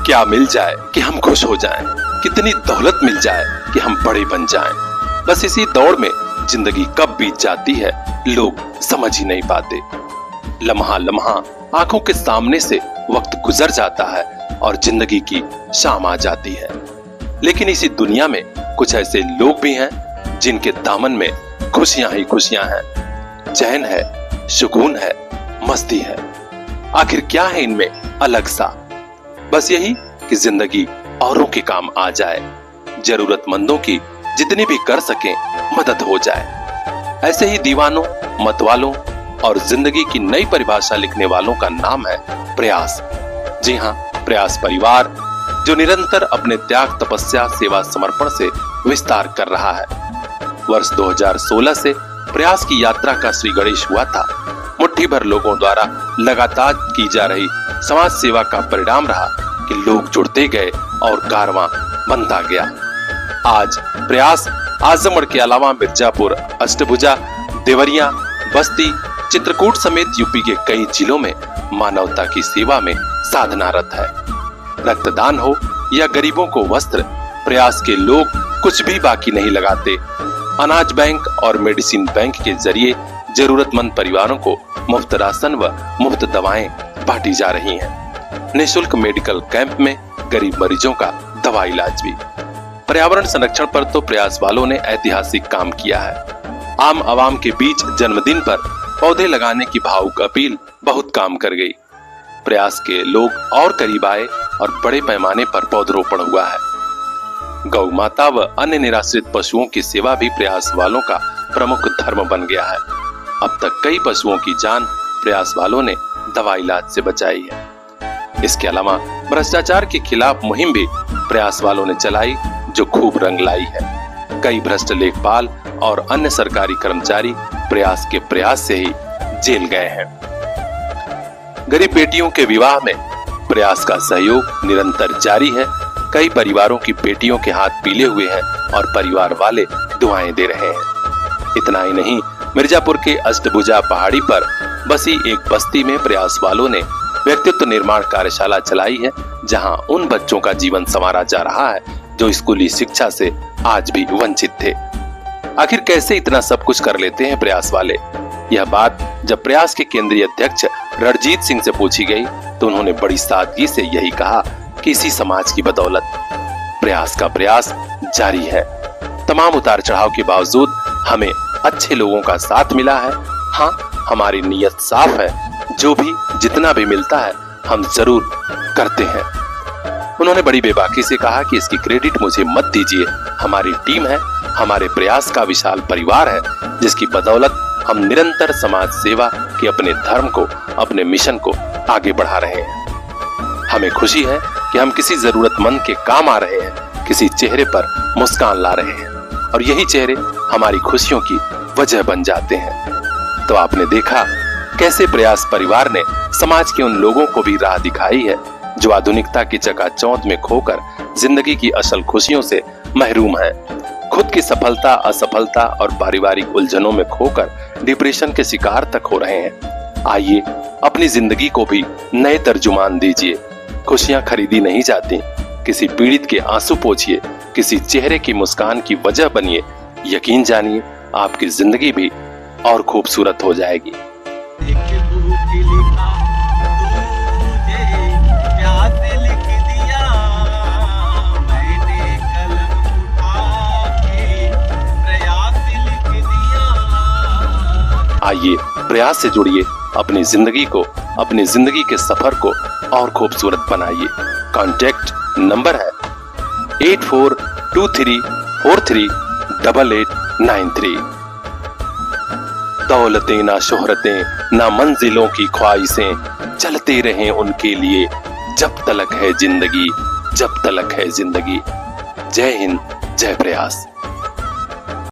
क्या मिल जाए कि हम खुश हो जाएं, कितनी दौलत मिल जाए कि हम बड़े बन जाएं। बस इसी दौड़ में जिंदगी कब बीत जाती है लोग समझ ही नहीं पाते। लम्हा लम्हा आंखों के सामने से वक्त गुजर जाता है और जिंदगी की शाम आ जाती है। लेकिन इसी दुनिया में कुछ ऐसे लोग भी हैं जिनके दामन में खुशियां ही खुशियां हैं, चैन है, सुकून है, मस्ती है। आखिर क्या है इनमें अलग सा? बस यही कि जिंदगी औरों के काम आ जाए, जरूरतमंदों की जितनी भी कर सके मदद हो जाए। ऐसे ही दीवानों, मतवालों और जिंदगी की नई परिभाषा लिखने वालों का नाम है प्रयास। जी हाँ, प्रयास परिवार जो निरंतर अपने त्याग, तपस्या, सेवा, समर्पण से विस्तार कर रहा है। वर्ष 2016 से प्रयास की यात्रा का श्री गणेश हुआ था। मुट्ठी भर लोगों द्वारा लगातार की जा रही समाज सेवा का परिणाम रहा कि लोग जुड़ते गए और कारवां बनता गया। आज प्रयास आजमगढ़ के अलावा मिर्जापुर, अष्टभुजा, देवरिया, बस्ती, चित्रकूट समेत यूपी के कई जिलों में मानवता की सेवा में साधनारत है। रक्तदान हो या गरीबों को वस्त्र, प्रयास के लोग कुछ भी बाकी नहीं लगाते। अनाज बैंक और मेडिसिन बैंक के जरिए जरूरतमंद परिवारों को मुफ्त राशन व मुफ्त दवाएं बांटी जा रही हैं। निःशुल्क मेडिकल कैंप में गरीब मरीजों का दवा इलाज भी। पर्यावरण संरक्षण पर तो प्रयास वालों ने ऐतिहासिक काम किया है। आम आवाम के बीच जन्मदिन पर पौधे लगाने की भावुक अपील बहुत काम कर गई। प्रयास के लोग और करीब आए और बड़े पैमाने पर पौधरोपण हुआ है। गौ माता व अन्य निराश्रित पशुओं की सेवा भी प्रयास वालों का प्रमुख धर्म बन गया है। अब तक कई पशुओं की जान प्रयास वालों ने दवा इलाज से बचाई है। इसके अलावा भ्रष्टाचार के खिलाफ मुहिम भी प्रयास वालों ने चलाई जो खूब रंग लाई है। कई भ्रष्ट लेखपाल और अन्य सरकारी कर्मचारी प्रयास के प्रयास से ही जेल गए हैं। गरीब बेटियों के विवाह में प्रयास का सहयोग निरंतर जारी है। कई परिवारों की बेटियों के हाथ पीले हुए हैं और परिवार वाले दुआएं दे रहे हैं। इतना ही नहीं, मिर्जापुर के अष्टभुजा पहाड़ी पर बसी एक बस्ती में प्रयास वालों ने व्यक्तित्व निर्माण कार्यशाला चलाई है, जहां उन बच्चों का जीवन संवारा जा रहा है जो स्कूली शिक्षा से आज भी वंचित थे। आखिर कैसे इतना सब कुछ कर लेते हैं प्रयास वाले? यह बात जब प्रयास के केंद्रीय अध्यक्ष रणजीत सिंह से पूछी गई तो उन्होंने बड़ी सादगी से यही कहा कि इसी समाज की बदौलत प्रयास का प्रयास जारी है। तमाम उतार चढ़ाव के बावजूद हमें अच्छे लोगों का साथ मिला है। हाँ, हमारी नीयत साफ है, जो भी जितना भी मिलता है हम जरूर करते हैं। उन्होंने बड़ी बेबाकी से कहा कि इसकी क्रेडिट मुझे मत दीजिए, हमारी टीम है, हमारे प्रयास का विशाल परिवार है, जिसकी बदौलत हम निरंतर समाज सेवा के अपने धर्म को, अपने मिशन को आगे बढ़ा रहे हैं। हमें खुशी है कि हम किसी जरूरतमंद के काम आ रहे हैं, किसी चेहरे पर मुस्कान ला रहे हैं और यही चेहरे हमारी खुशियों की वजह बन जाते हैं। तो आपने देखा कैसे प्रयास परिवार ने समाज के उन लोगों को भी राह दिखाई है जो आधुनिकता की चकाचौंध में खोकर जिंदगी की असल खुशियों से महरूम है। खुद की सफलता, असफलता और पारिवारिक उलझनों में खोकर डिप्रेशन के शिकार तक हो रहे हैं। आइए अपनी जिंदगी को भी नए तर्जुमान दीजिए। खुशियां खरीदी नहीं जाती। किसी पीड़ित के आंसू पोंछिए, किसी चेहरे की मुस्कान की वजह बनिए। यकीन जानिए आपकी जिंदगी भी और खूबसूरत हो जाएगी। आइए प्रयास से जुड़िए, अपनी जिंदगी को, अपनी जिंदगी के सफर को और खूबसूरत बनाइए। कॉन्टैक्ट नंबर है 8423438893। दौलतें ना शोहरतें ना मंजिलों की ख्वाहिशें, चलते रहें उनके लिए जब तलक है जिंदगी, जब तलक है जिंदगी। जय हिंद, जय प्रयास।